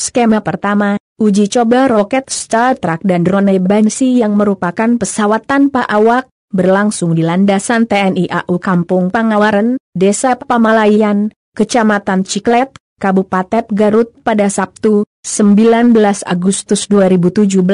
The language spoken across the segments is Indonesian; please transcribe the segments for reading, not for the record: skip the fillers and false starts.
Skema pertama, uji coba roket Star Trek dan drone Banshee yang merupakan pesawat tanpa awak, berlangsung di landasan TNI AU Kampung Pangawaran, Desa Pamalayan, Kecamatan Ciklet, Kabupaten Garut pada Sabtu, 19 Agustus 2017,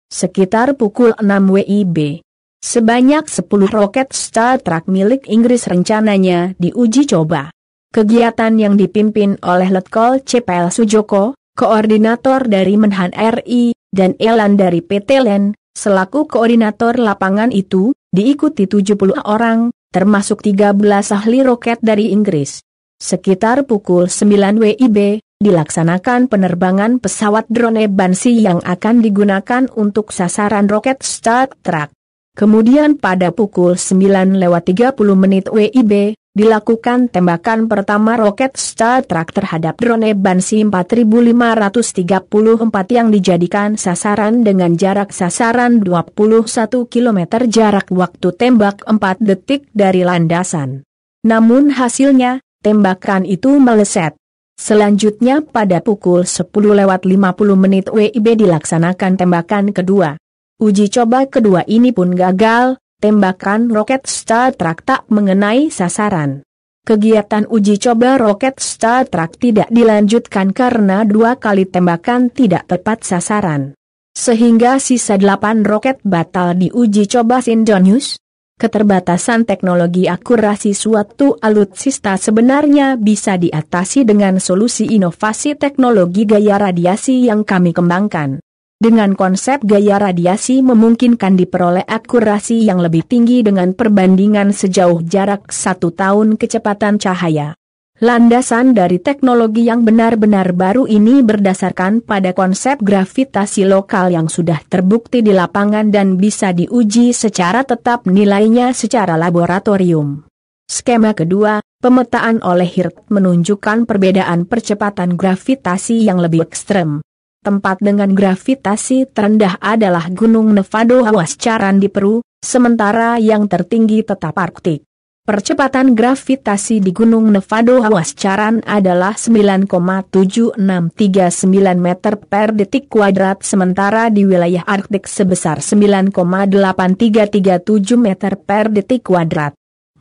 sekitar pukul 6 WIB. Sebanyak 10 roket Star Trek milik Inggris rencananya diuji coba. Kegiatan yang dipimpin oleh Letkol CPL Sujoko, koordinator dari Menhan RI, dan Elan dari PT LEN, selaku koordinator lapangan itu, diikuti 70 orang, termasuk 13 ahli roket dari Inggris. Sekitar pukul 9 WIB, dilaksanakan penerbangan pesawat drone Banshee yang akan digunakan untuk sasaran roket Star Trek. Kemudian pada pukul 9:30 WIB, dilakukan tembakan pertama roket Star Trek terhadap drone Banshee 4534 yang dijadikan sasaran dengan jarak sasaran 21 km, jarak waktu tembak 4 detik dari landasan. Namun hasilnya, tembakan itu meleset. Selanjutnya pada pukul 10:50 WIB dilaksanakan tembakan kedua. Uji coba kedua ini pun gagal. Tembakan roket Star Trek tak mengenai sasaran. Kegiatan uji coba roket Star Trek tidak dilanjutkan karena 2 kali tembakan tidak tepat sasaran. Sehingga sisa 8 roket batal diuji coba Sindonius. Keterbatasan teknologi akurasi suatu alutsista sebenarnya bisa diatasi dengan solusi inovasi teknologi gaya radiasi yang kami kembangkan. Dengan konsep gaya radiasi memungkinkan diperoleh akurasi yang lebih tinggi dengan perbandingan sejauh jarak 1 tahun kecepatan cahaya. Landasan dari teknologi yang benar-benar baru ini berdasarkan pada konsep gravitasi lokal yang sudah terbukti di lapangan dan bisa diuji secara tetap nilainya secara laboratorium. Skema kedua, pemetaan oleh HIRT menunjukkan perbedaan percepatan gravitasi yang lebih ekstrem. Tempat dengan gravitasi terendah adalah Gunung Nevado Huascaran di Peru, sementara yang tertinggi tetap Arktik. Percepatan gravitasi di Gunung Nevado Huascaran adalah 9,7639 meter per detik kuadrat, sementara di wilayah Arktik sebesar 9,8337 meter per detik kuadrat.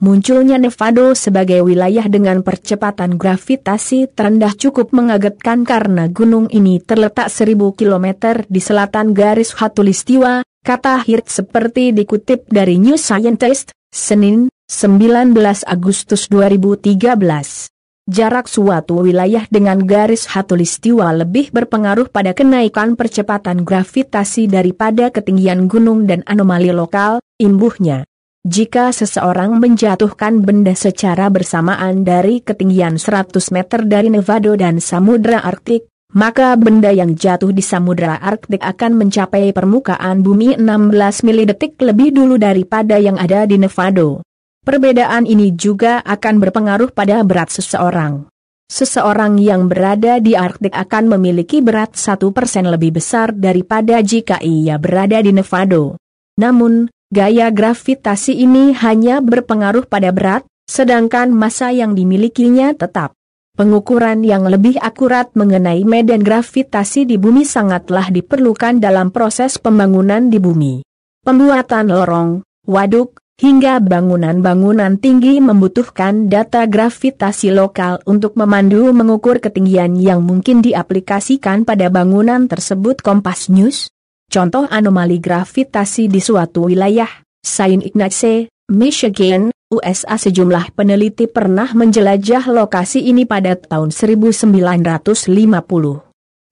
Munculnya Nevado sebagai wilayah dengan percepatan gravitasi terendah cukup mengagetkan karena gunung ini terletak 1000 km di selatan garis khatulistiwa, kata HIRT seperti dikutip dari New Scientist, Senin, 19 Agustus 2013. Jarak suatu wilayah dengan garis khatulistiwa lebih berpengaruh pada kenaikan percepatan gravitasi daripada ketinggian gunung dan anomali lokal, imbuhnya. Jika seseorang menjatuhkan benda secara bersamaan dari ketinggian 100 meter dari Nevado dan Samudra Arktik, maka benda yang jatuh di Samudra Arktik akan mencapai permukaan bumi 16 milidetik lebih dulu daripada yang ada di Nevado. Perbedaan ini juga akan berpengaruh pada berat seseorang. Seseorang yang berada di Arktik akan memiliki berat 1% lebih besar daripada jika ia berada di Nevado. Namun, gaya gravitasi ini hanya berpengaruh pada berat, sedangkan massa yang dimilikinya tetap. Pengukuran yang lebih akurat mengenai medan gravitasi di bumi sangatlah diperlukan dalam proses pembangunan di bumi. Pembuatan lorong, waduk, hingga bangunan-bangunan tinggi membutuhkan data gravitasi lokal untuk memandu mengukur ketinggian yang mungkin diaplikasikan pada bangunan tersebut. Kompas News. Contoh anomali gravitasi di suatu wilayah, Saint Ignace, Michigan, USA. Sejumlah peneliti pernah menjelajah lokasi ini pada tahun 1950.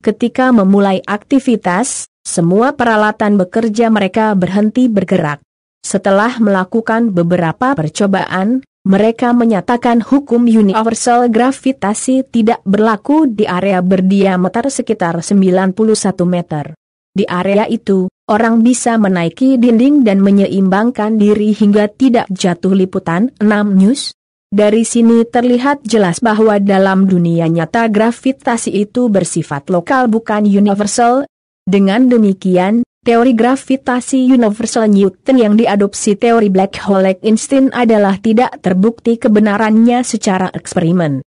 Ketika memulai aktivitas, semua peralatan bekerja, mereka berhenti bergerak. Setelah melakukan beberapa percobaan, mereka menyatakan hukum universal gravitasi tidak berlaku di area berdiameter sekitar 91 meter. Di area itu, orang bisa menaiki dinding dan menyeimbangkan diri hingga tidak jatuh. Liputan 6 News. Dari sini terlihat jelas bahwa dalam dunia nyata gravitasi itu bersifat lokal bukan universal. Dengan demikian, teori gravitasi universal Newton yang diadopsi teori black hole Einstein adalah tidak terbukti kebenarannya secara eksperimen.